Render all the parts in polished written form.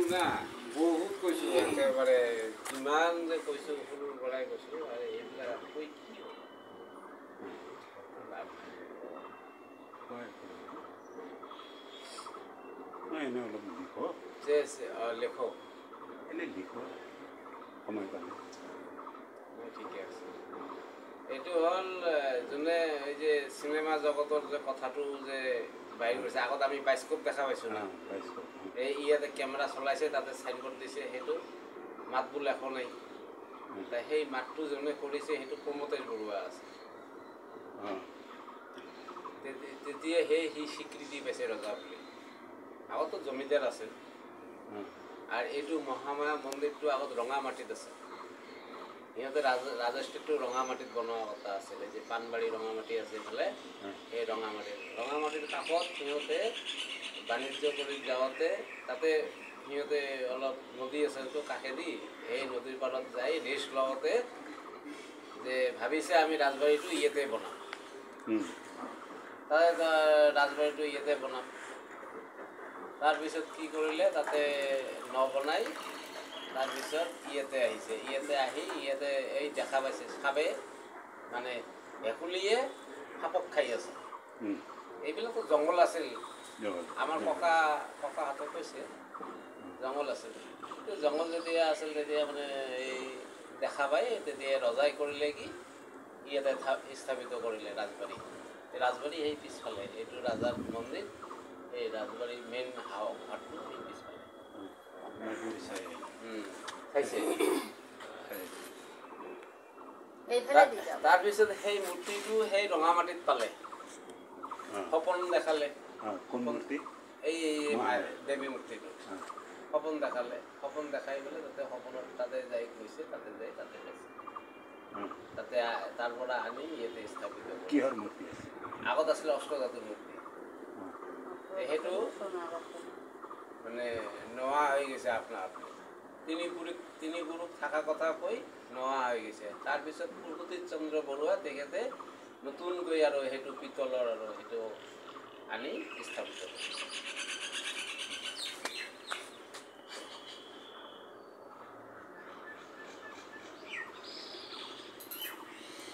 না বহুত কৈছোঁ একেবাৰে কিমান যে কৈছোঁ সৰুৰ পৰাই কৈছোঁ আৰু এইবিলাক কৈ কি লাভ নাই এনে অলপ লিখো যে লেখক এনেই লিখো সময় পালে ঠিকে আছে এইটো হ'ল যোনে এই যে চিনেমা জগতৰ যে কথাটো যে বাহিৰ কৰিছে আগত আমি বাইস্কোপ দেখা পাইছোঁ না এই ইয়াতে কেমেৰা চলাইছে তাতে চাইনবোৰ্ড দিছে সেইটো মাত বোল একো নাই সেই মাতটো যোনে কৰিছে সেইটো প্ৰমোতেশ বৰুৱা আছে তেতিয়া সি স্বীকৃতি পাইছে ৰজা বুলি আগতো জমিদাৰ আছিল আৰু এইটো মহামায়া মন্দিৰটো আগত ৰঙা মাটিত আছে সিহঁতে ৰাজষ্ট্ৰীটটো ৰঙা মাটিত বনোৱা কথা আছিলে যে পাণবাৰী ৰঙা মাটি আছে এইফালে সেই ৰঙা মাটিৰ কাষত সিহঁতে বাণিজ্য কৰি যাওঁতে তাতে সিহঁতে অলপ নদী আছে তো কাষেদি এই নদীৰ পাৰত যাই ৰেষ্ট লওঁতে যে ভাবিছে আমি ৰাজবাৰীটো ইয়াতে বনাম তাতে ৰাজবাৰীটো ইয়াতে বনাম তাৰপিছত কি কৰিলে তাতে নবনাই তাৰপিছত ইয়াতে আহিছে ইয়াতে আহি ইয়াতে এই দেখা পাইছে সাপে মানে ভেকুলীয়ে সাপক খাই আছে এইবিলাকতো জংঘল আছিল আমাৰ ককাহঁতে কৈছে জংঘল আছিল জংঘল যেতিয়া আছিল তেতিয়া মানে এই দেখা পাই তেতিয়া ৰজাই কৰিলে কি ইয়াতে স্থাপিত কৰিলে ৰাজবাৰী সেই পিছফালে এইটো ৰাজাৰ মন্দিৰ এই ৰাজবাৰীৰ মেইন ঘাটটো সেই পিছফালে চাইছে তাৰপিছত সেই মূৰ্তিটো সেই ৰঙা মাটিত পালে সপোন দেখালে এই দেৱী মূৰ্তিটো সপোন দেখালে সপোন দেখাই পেলাই তাতে সপোনত তাতে যাই গৈছে তাতে পাইছে তাতে তাৰ পৰা আনি ইয়াতে স্থাপিত কিহৰ মূৰ্তি আগত আছিলে অষ্টধাতুৰ মূৰ্তি সেইটো মানে নোহোৱা হৈ গৈছে আপোনাৰ তিনি পুৰুষ থকা কথা কৈ নোহোৱা হৈ গৈছে তাৰপিছত প্ৰগতিশ চন্দ্ৰ বৰুৱা তেখেতে নতুনকৈ আৰু সেইটো পিতলৰ আৰু সেইটো আনি স্থাপিত কৰিছে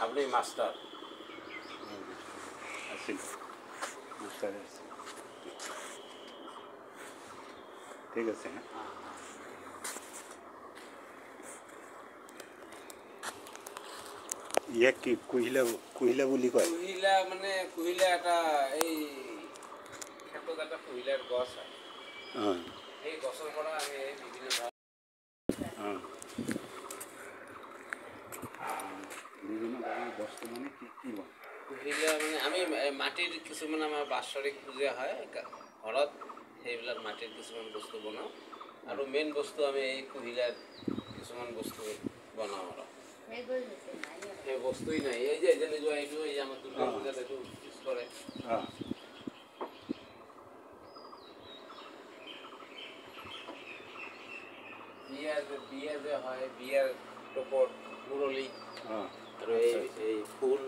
আপনি মাস্টার আছিল ঠিক আছে ইয়াক কি কুহিলা বুলি কয় কুহিলা এটা এই ক্ষেত্ৰত এটা কুহিলাৰ গছ হয় সেই গছৰ পৰা আমি বিভিন্ন বস্তু মানে কি কুহিলা মানে আমি মাটিৰ কিছুমান আমাৰ বাৎসৰিক পূজা হয় ঘৰত সেইবিলাক মাটিৰ কিছুমান বস্তু বনাওঁ আৰু মেইন বস্তু আমি এই কুহিলাৰ কিছুমান বস্তু বনাওঁ আৰু সেই বস্তুই নাই এই যে যেনেকুৱা এইটো এই আমাৰ দুৰ্গা পূজাত এইটো ইউজ কৰে বিয়া যে হয় বিয়াৰ টপৰ মুৰলী আৰু এই ফুল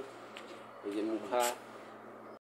এই যে মুখা